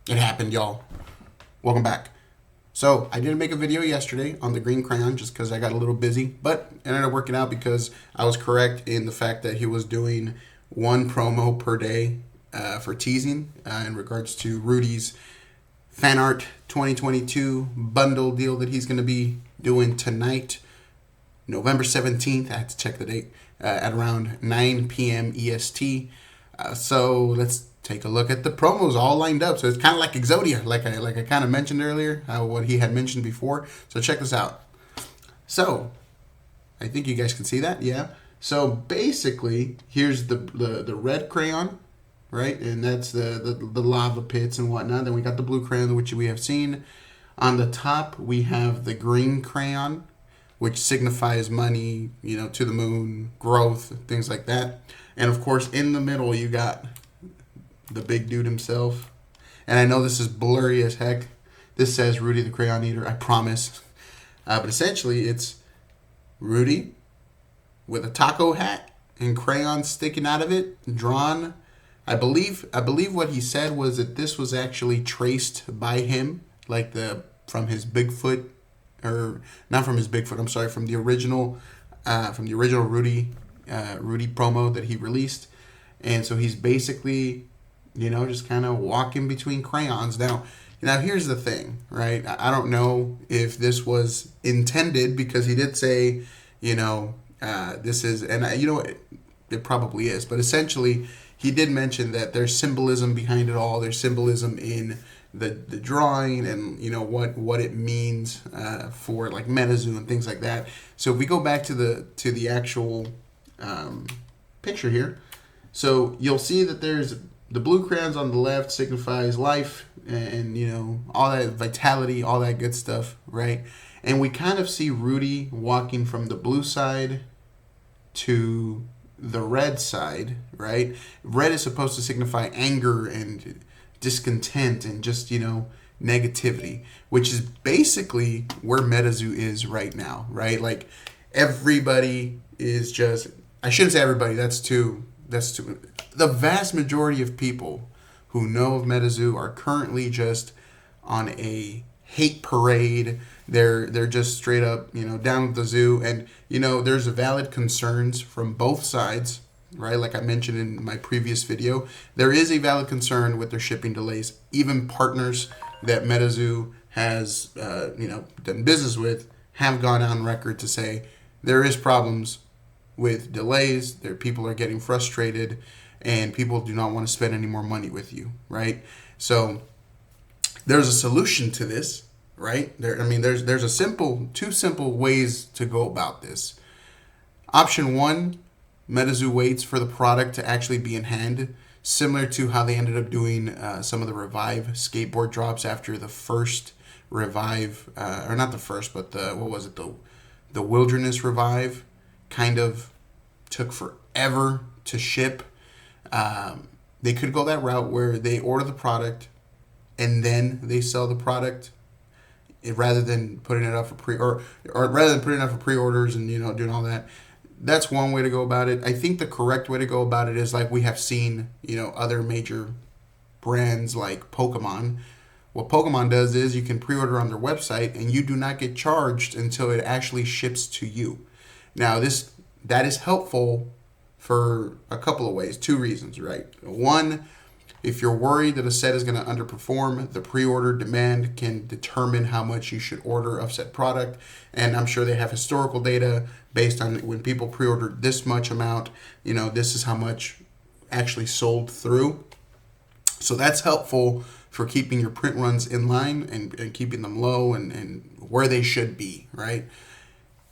It happened, y'all. Welcome back. So I didn't make a video yesterday on the green crayon just because I got a little busy, but it ended up working out because I was correct in the fact that he was doing one promo per day for teasing in regards to Rudy's fan art 2022 bundle deal that he's going to be doing tonight, November 17th. I had to check the date at around 9 p.m. EST. So let's take a look at the promos all lined up. So it's kind of like Exodia, like I kind of mentioned earlier, what he had mentioned before. So check this out. So I think you guys can see that, yeah. So basically, here's the red crayon, right, and that's the lava pits and whatnot. Then we got the blue crayon, which we have seen. On the top, we have the green crayon, which signifies money, to the moon, growth, things like that. And of course, in the middle, you got the big dude himself. And I know this is blurry as heck. This says Rudy the Crayon Eater, I promise. But essentially, it's Rudy with a taco hat and crayons sticking out of it, drawn. I believe what he said was that this was actually traced by him, like from his Bigfoot, or not from his Bigfoot. I'm sorry, from the original Rudy promo that he released, and so he's basically, just kind of walking between crayons. Now here's the thing, right? I don't know if this was intended because he did say, this is, and it probably is, but essentially he did mention that there's symbolism behind it all. There's symbolism in the drawing and what it means for like Metazoo and things like that. So if we go back to the actual picture here, so you'll see that there's the blue crayons on the left signifies life and all that vitality, all that good stuff, right? And we kind of see Rudy walking from the blue side to the red side, right? Red is supposed to signify anger and discontent and just, negativity, which is basically where Metazoo is right now, right? Like everybody is just, I shouldn't say everybody, that's too, the vast majority of people who know of Metazoo are currently just on a hate parade. They're just straight up, down with the zoo. And, there's valid concerns from both sides, right? Like I mentioned in my previous video, there is a valid concern with their shipping delays. Even partners that Metazoo has, done business with have gone on record to say there is problems with delays. There, people are getting frustrated, and people do not want to spend any more money with you, right? So there's a solution to this, right? There's two simple ways to go about this. Option one, Metazoo waits for the product to actually be in hand, similar to how they ended up doing some of the Revive skateboard drops after the first Revive, or not the first, but the Wilderness Revive kind of took forever to ship. They could go that route where they order the product and then they sell the product, rather than putting it up for rather than putting it up for pre-orders and doing all that. That's one way to go about it. I think the correct way to go about it is like we have seen, other major brands like Pokemon. What Pokemon does is you can pre-order on their website and you do not get charged until it actually ships to you. Now that is helpful for a couple of ways, two reasons, right? One, if you're worried that a set is going to underperform, the pre-order demand can determine how much you should order of said product. And I'm sure they have historical data based on when people pre-ordered this much amount, this is how much actually sold through. So that's helpful for keeping your print runs in line and keeping them low and where they should be, right?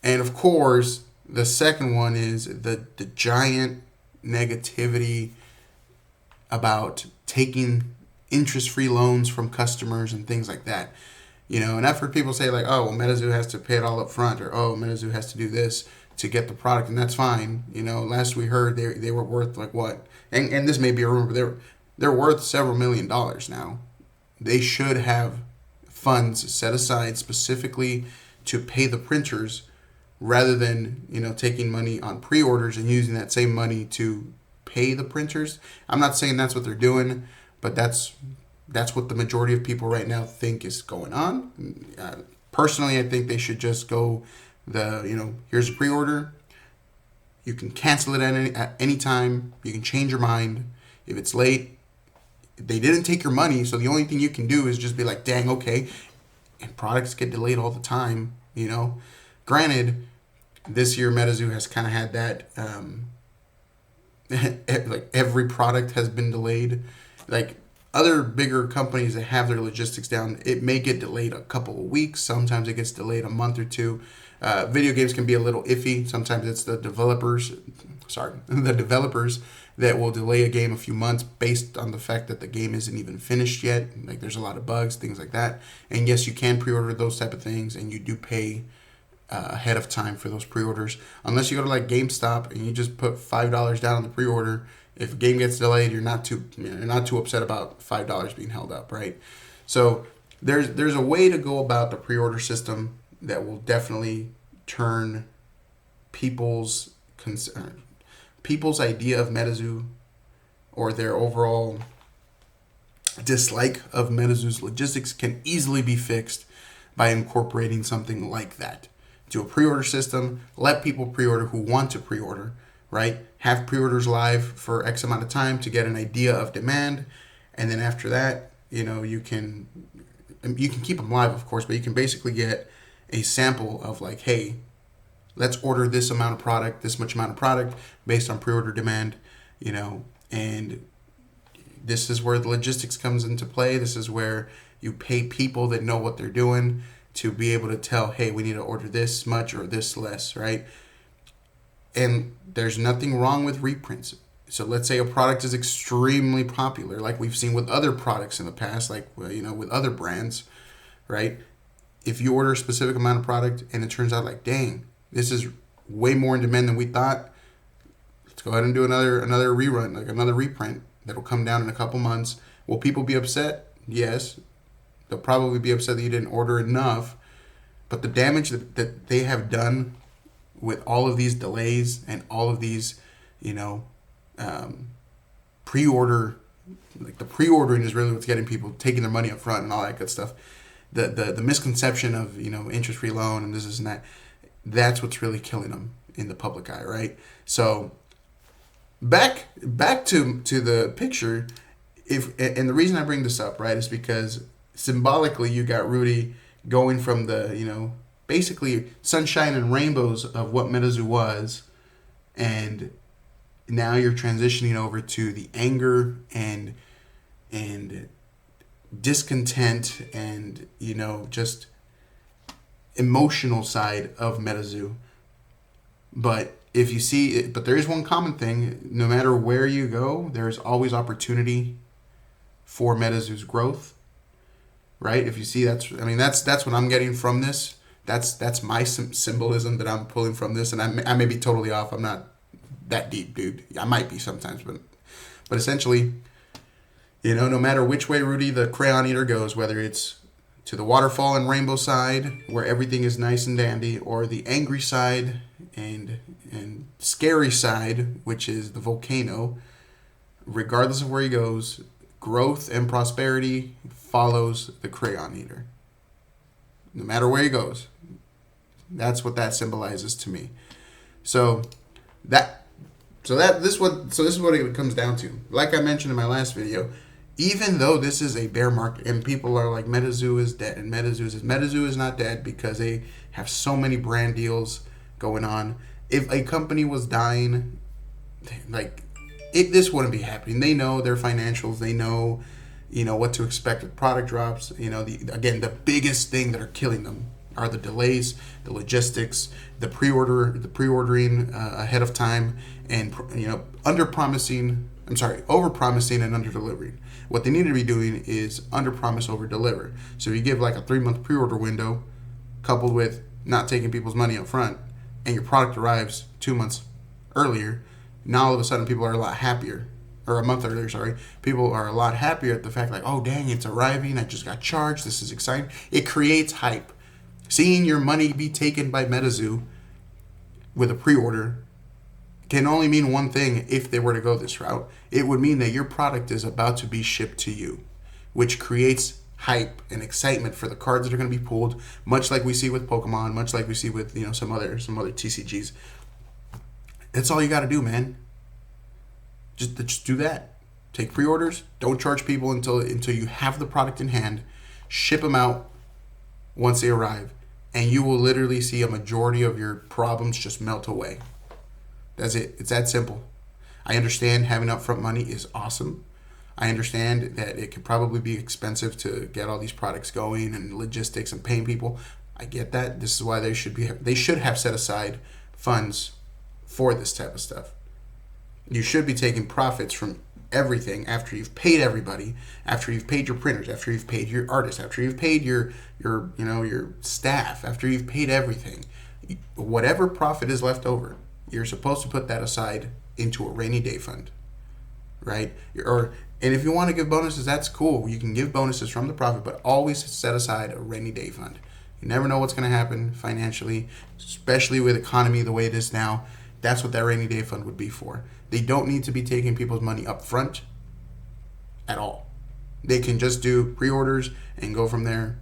And of course, the second one is the giant negativity about taking interest-free loans from customers and things like that. And I've heard people say like, oh, well, Metazoo has to pay it all up front, or oh, Metazoo has to do this to get the product, and that's fine. Last we heard they were worth like what? And this may be a rumor, but they're worth several $1,000,000 now. They should have funds set aside specifically to pay the printers rather than, taking money on pre-orders and using that same money to pay the printers. I'm not saying that's what they're doing, but that's that's what the majority of people right now think is going on. Personally, I think they should just go here's a pre-order. You can cancel it at any time. You can change your mind. If it's late, they didn't take your money, so the only thing you can do is just be like, dang, okay. And products get delayed all the time, Granted, this year Metazoo has kind of had that, like every product has been delayed. Like other bigger companies that have their logistics down, it may get delayed a couple of weeks. Sometimes it gets delayed a month or two. Video games can be a little iffy. Sometimes it's the developers that will delay a game a few months based on the fact that the game isn't even finished yet. Like there's a lot of bugs, things like that. And yes, you can pre-order those type of things, and you do pay ahead of time for those pre-orders. Unless you go to like GameStop and you just put $5 down on the pre-order. If a game gets delayed, you're not too upset about $5 being held up, right? So there's a way to go about the pre-order system that will definitely turn people's idea of Metazoo or their overall dislike of Metazoo's logistics can easily be fixed by incorporating something like that. Do a pre-order system, let people pre-order who want to pre-order, right? Have pre-orders live for X amount of time to get an idea of demand, and then after that, you can keep them live, of course, but you can basically get a sample of like, hey, let's order this much amount of product based on pre-order demand, and this is where the logistics comes into play. This is where you pay people that know what they're doing to be able to tell, hey, we need to order this much or this less, right? And there's nothing wrong with reprints. So let's say a product is extremely popular, like we've seen with other products in the past, like, with other brands, right? If you order a specific amount of product and it turns out like, dang, this is way more in demand than we thought, let's go ahead and do another rerun, like another reprint that'll come down in a couple months. Will people be upset? Yes. They'll probably be upset that you didn't order enough. But the damage that they have done with all of these delays and all of these, pre-order, like the pre-ordering is really what's getting people taking their money up front and all that good stuff. The misconception of, interest-free loan and this and that, that's what's really killing them in the public eye, right? So back to the picture, and the reason I bring this up, right, is because symbolically you got Rudy going from the, basically sunshine and rainbows of what Metazoo was, and now you're transitioning over to the anger and discontent and, just emotional side of Metazoo. But if you see it, but there is one common thing: no matter where you go, there is always opportunity for Metazoo's growth, right? If you see, that's what I'm getting from this. That's my symbolism that I'm pulling from this, and I may be totally off. I'm not that deep, dude. I might be sometimes, but essentially, no matter which way Rudy the Crayon Eater goes, whether it's to the waterfall and rainbow side where everything is nice and dandy, or the angry side and scary side, which is the volcano, regardless of where he goes, growth and prosperity follows the Crayon Eater. No matter where he goes. That's what that symbolizes to me. So this is what it comes down to. Like I mentioned in my last video, even though this is a bear market and people are like, Metazoo is dead, and Metazoo is not dead because they have so many brand deals going on. If a company was dying, this wouldn't be happening. They know their financials. They know, what to expect with product drops. The biggest thing that are killing them are the delays, the logistics, the pre-ordering ahead of time, and over-promising and under-delivering. What they need to be doing is under-promise, over-deliver. So you give like a 3-month pre-order window, coupled with not taking people's money up front, and your product arrives 2 months earlier. Now all of a sudden people are a lot happier. Or a month earlier, sorry. People are a lot happier at the fact like, oh dang, it's arriving, I just got charged, this is exciting. It creates hype. Seeing your money be taken by Metazoo with a pre-order can only mean one thing. If they were to go this route, it would mean that your product is about to be shipped to you, which creates hype and excitement for the cards that are going to be pulled, much like we see with Pokemon, much like we see with some other TCGs. That's all you got to do, man. Just do that. Take pre-orders. Don't charge people until you have the product in hand. Ship them out once they arrive, and you will literally see a majority of your problems just melt away. That's it. It's that simple. I understand having upfront money is awesome. I understand that it could probably be expensive to get all these products going and logistics and paying people. I get that. This is why they should have set aside funds for this type of stuff. You should be taking profits from everything after you've paid everybody, after you've paid your printers, after you've paid your artists, after you've paid your staff, after you've paid everything. Whatever profit is left over, you're supposed to put that aside into a rainy day fund, right? And if you want to give bonuses, that's cool. You can give bonuses from the profit, but always set aside a rainy day fund. You never know what's going to happen financially, especially with economy the way it is now. That's what that rainy day fund would be for. They don't need to be taking people's money up front at all. They can just do pre-orders and go from there.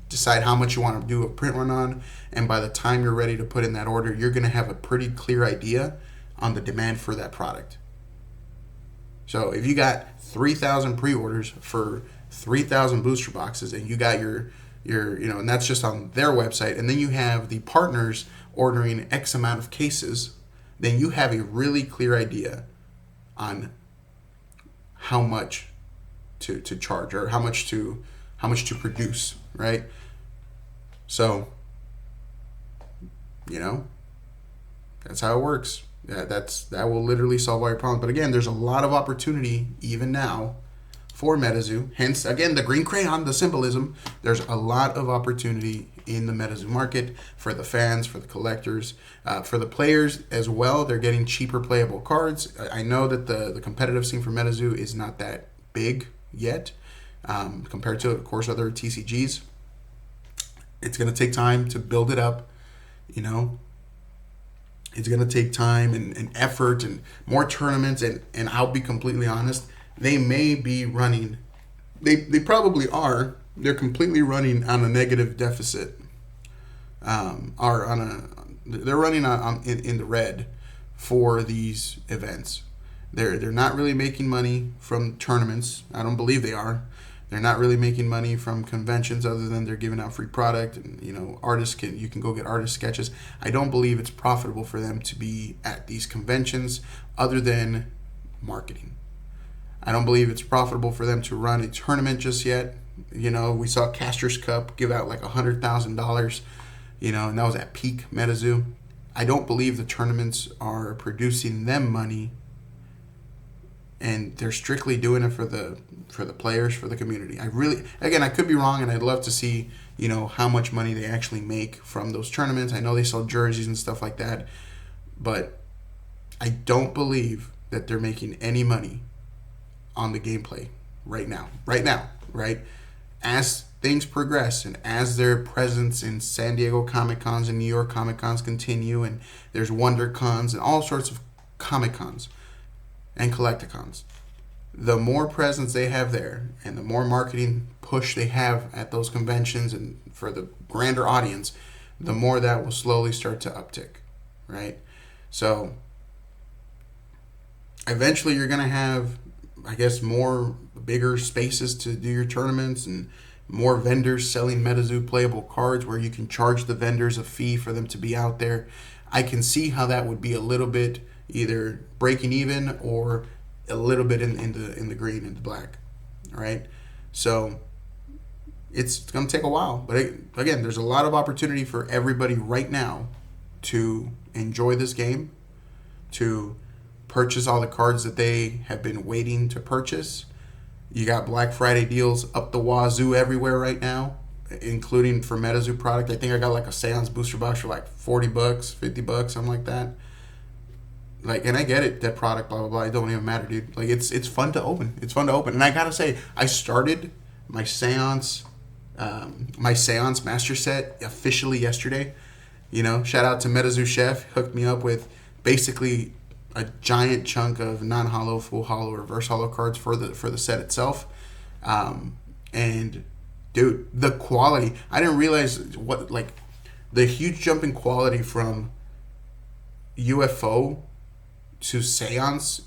Decide how much you want to do a print run on, and by the time you're ready to put in that order, you're going to have a pretty clear idea on the demand for that product. So if you got 3,000 pre-orders for 3,000 booster boxes, and you got your and that's just on their website, and then you have the partners ordering X amount of cases, then you have a really clear idea on how much to charge, or how much to produce, right? So, that's how it works. That will literally solve all your problems. But again, there's a lot of opportunity even now for Metazoo. Hence, again, the green crayon, the symbolism. There's a lot of opportunity in the Metazoo market for the fans, for the collectors, for the players as well. They're getting cheaper playable cards. I know that the competitive scene for Metazoo is not that big yet compared to, of course, other TCGs. It's going to take time to build it up, It's going to take time and effort and more tournaments. And I'll be completely honest, they may be running, they probably are, they're completely running on a negative deficit. They're running in the red for these events. They're not really making money from tournaments. I don't believe they are. They're not really making money from conventions other than they're giving out free product, and you can go get artist sketches. I don't believe it's profitable for them to be at these conventions other than marketing. I don't believe it's profitable for them to run a tournament just yet. We saw Caster's Cup give out like $100,000, and that was at peak Metazoo. I don't believe the tournaments are producing them money, and they're strictly doing it for the players, for the community. I could be wrong, and I'd love to see, how much money they actually make from those tournaments. I know they sell jerseys and stuff like that, but I don't believe that they're making any money on the gameplay right now, right? As things progress and as their presence in San Diego Comic Cons and New York Comic Cons continue, and there's Wonder Cons and all sorts of Comic Cons and Collecticons, the more presence they have there and the more marketing push they have at those conventions and for the grander audience, the more that will slowly start to uptick, right? So eventually you're going to have, I guess, bigger spaces to do your tournaments and more vendors selling Metazoo playable cards where you can charge the vendors a fee for them to be out there. I can see how that would be a little bit either breaking even or a little bit in the green and the black, right? So it's going to take a while, but again, there's a lot of opportunity for everybody right now to enjoy this game, to purchase all the cards that they have been waiting to purchase. You got Black Friday deals up the wazoo everywhere right now, including for Metazoo product. I think I got like a Seance booster box for like $40, $50, something like that. And I get it, that product, blah, blah, blah. It don't even matter, dude. It's fun to open. And I gotta say, I started my Seance master set officially yesterday. Shout out to Metazoo Chef, hooked me up with basically a giant chunk of non-hollow, full hollow, reverse hollow cards for the set itself. And dude, the quality, I didn't realize what, like, the huge jump in quality from UFO to Seance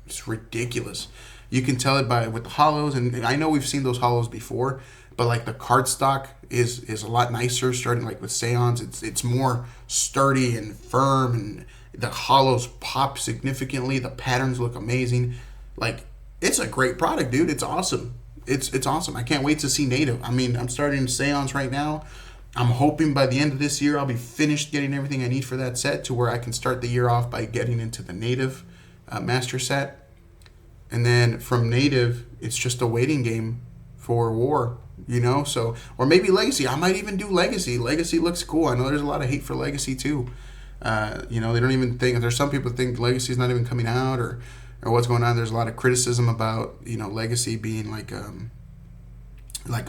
is ridiculous. You can tell it by with the hollows, and I know we've seen those hollows before, but like the cardstock is a lot nicer. Starting like with Seance, it's more sturdy and firm, and the hollows pop significantly. The patterns look amazing. Like, it's a great product, dude. It's awesome. It's awesome. I can't wait to see native. I mean, I'm starting Seance right now. I'm hoping by the end of this year I'll be finished getting everything I need for that set to where I can start the year off by getting into the native master set. And then from native, it's just a waiting game for war, you know? So, or maybe legacy. I might even do legacy. Legacy looks cool. I know there's a lot of hate for legacy too. You know, they don't even think, there's some people think legacy is not even coming out, or what's going on. There's a lot of criticism about, you know, legacy being like a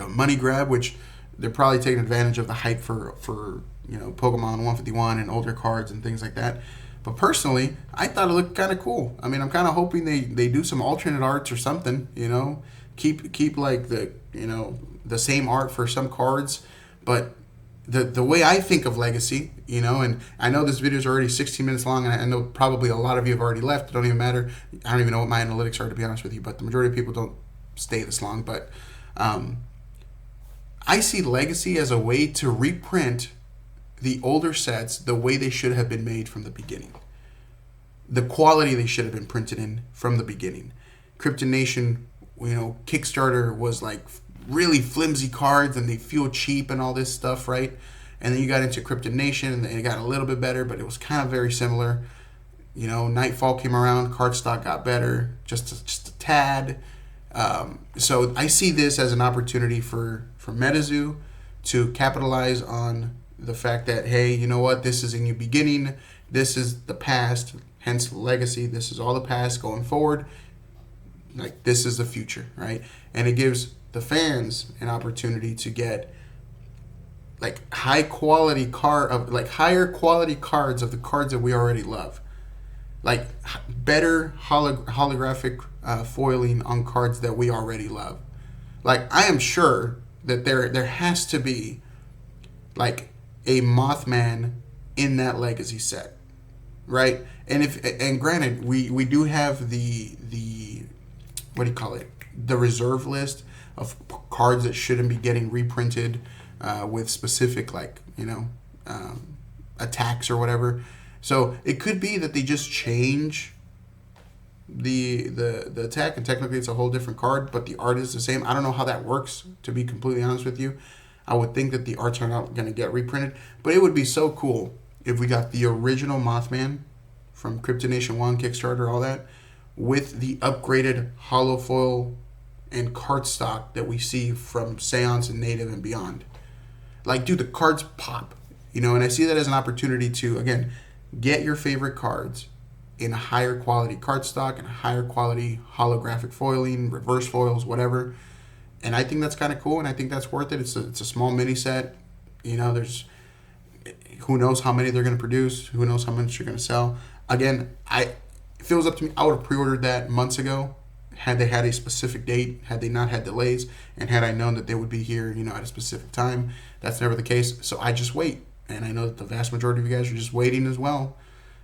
money grab, which they're probably taking advantage of the hype for you know, Pokemon 151 and older cards and things like that. But personally, I thought it looked kind of cool. I mean, I'm kind of hoping they do some alternate arts or something, you know, keep like the, you know, the same art for some cards, but the way I think of legacy, you know, and I know this video is already 16 minutes long, and I know probably a lot of you have already left. It don't even matter. I don't even know what my analytics are, to be honest with you, but the majority of people don't stay this long. But I see legacy as a way to reprint the older sets the way they should have been made from the beginning. The quality they should have been printed in from the beginning. Krypton Nation, you know, Kickstarter was like really flimsy cards and they feel cheap and all this stuff, right? And then you got into Krypton Nation and it got a little bit better, but it was kind of very similar. You know, Nightfall came around, cardstock got better, just a tad. So I see this as an opportunity for Metazoo to capitalize on the fact that, hey, you know what, this is a new beginning, this is the past, hence legacy, this is all the past going forward, like this is the future, right? And it gives the fans an opportunity to get like higher quality cards of the cards that we already love, like better holographic foiling on cards that we already love. Like, I am sure that there has to be like a Mothman in that legacy set, right? And granted, we do have the what do you call it, the reserve list of cards that shouldn't be getting reprinted with specific, like, you know, attacks or whatever. So it could be that they just change the attack, and technically it's a whole different card, but the art is the same. I don't know how that works, to be completely honest with you. I would think that the arts are not going to get reprinted, but it would be so cool if we got the original Mothman from Krypton Nation 1, Kickstarter, all that, with the upgraded holo foil and cardstock that we see from Seance and Native and beyond. Like, dude, the cards pop, you know, and I see that as an opportunity to, again, get your favorite cards in a higher quality cardstock and higher quality holographic foiling, reverse foils, whatever. And I think that's kind of cool, and I think that's worth it. It's a small mini set. You know, there's, who knows how many they're going to produce, who knows how much they're going to sell. Again, if it was up to me, I would have pre-ordered that months ago, had they had a specific date, had they not had delays, and had I known that they would be here, you know, at a specific time. That's never the case, so I just wait. And I know that the vast majority of you guys are just waiting as well.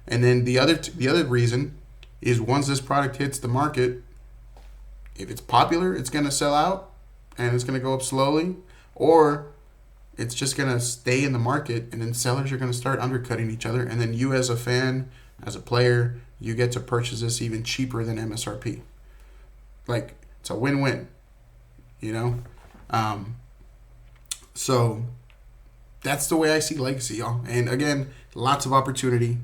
And then the other reason is, once this product hits the market, if it's popular, it's going to sell out and it's going to go up slowly, or it's just going to stay in the market, and then sellers are going to start undercutting each other, and then you as a fan, as a player, you get to purchase this even cheaper than MSRP. Like, it's a win-win, you know? So that's the way I see legacy, y'all. And again, lots of opportunity.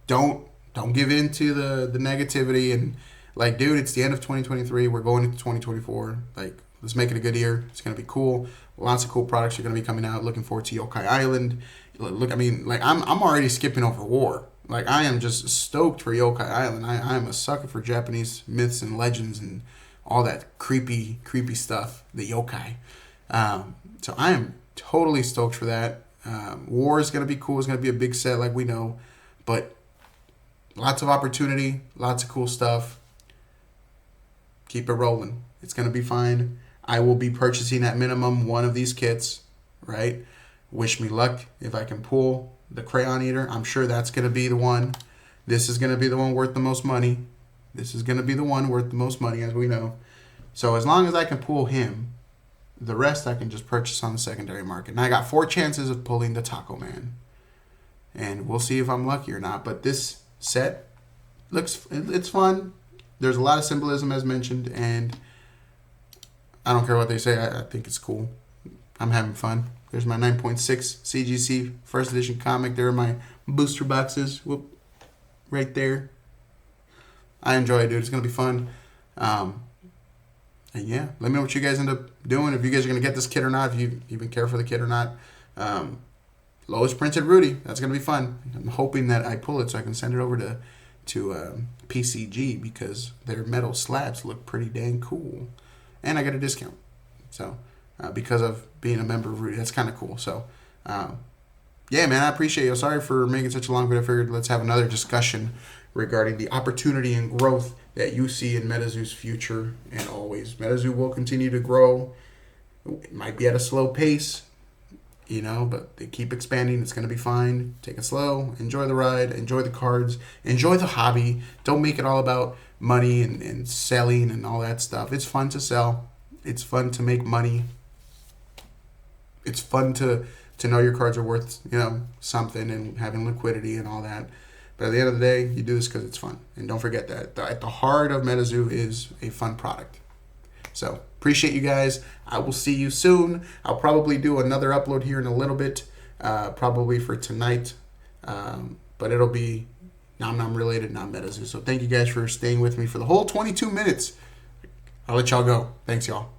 Don't give in to the negativity, and like, dude, it's the end of 2023. We're going into 2024. Like, let's make it a good year. It's going to be cool. Lots of cool products are going to be coming out. Looking forward to Yokai Island. Look, I mean, like, I'm already skipping over war. Like, I am just stoked for Yokai Island. I am a sucker for Japanese myths and legends and all that creepy stuff, the yokai. So I am totally stoked for that. War is going to be cool. It's going to be a big set, like we know. But lots of opportunity, lots of cool stuff. keep it rolling. It's going to be fine. I will be purchasing at minimum one of these kits, right? Wish me luck if I can pull the Crayon Eater. I'm sure that's going to be the one. This is going to be the one worth the most money. This is going to be the one worth the most money, as we know. So as long as I can pull him, the rest I can just purchase on the secondary market. And I got 4 chances of pulling the Taco Man. And we'll see if I'm lucky or not. But this set it's fun. There's a lot of symbolism, as mentioned, and I don't care what they say. I think it's cool. I'm having fun. There's my 9.6 CGC first edition comic. There are my booster boxes. Whoop, right there. I enjoy it, dude. It's gonna be fun. And yeah, let me know what you guys end up doing. If you guys are gonna get this kit or not. If you even care for the kit or not. Lowest printed Rudy. That's gonna be fun. I'm hoping that I pull it so I can send it over to PCG because their metal slabs look pretty dang cool, and I got a discount. So because of being a member of Rudy, that's kind of cool. So yeah, man, I appreciate you. Sorry for making such a long video. I figured let's have another discussion regarding the opportunity and growth that you see in Metazoo's future. And always, Metazoo will continue to grow. It might be at a slow pace, but they keep expanding. It's going to be fine. Take it slow. Enjoy the ride. Enjoy the cards. Enjoy the hobby. Don't make it all about money and selling and all that stuff. It's fun to sell. It's fun to make money. It's fun to know your cards are worth, something and having liquidity and all that. But at the end of the day, you do this because it's fun. And don't forget that at the heart of Metazoo is a fun product. So appreciate you guys. I will see you soon. I'll probably do another upload here in a little bit, probably for tonight. But it'll be Nom Nom related, not Metazoo. So thank you guys for staying with me for the whole 22 minutes. I'll let y'all go. Thanks, y'all.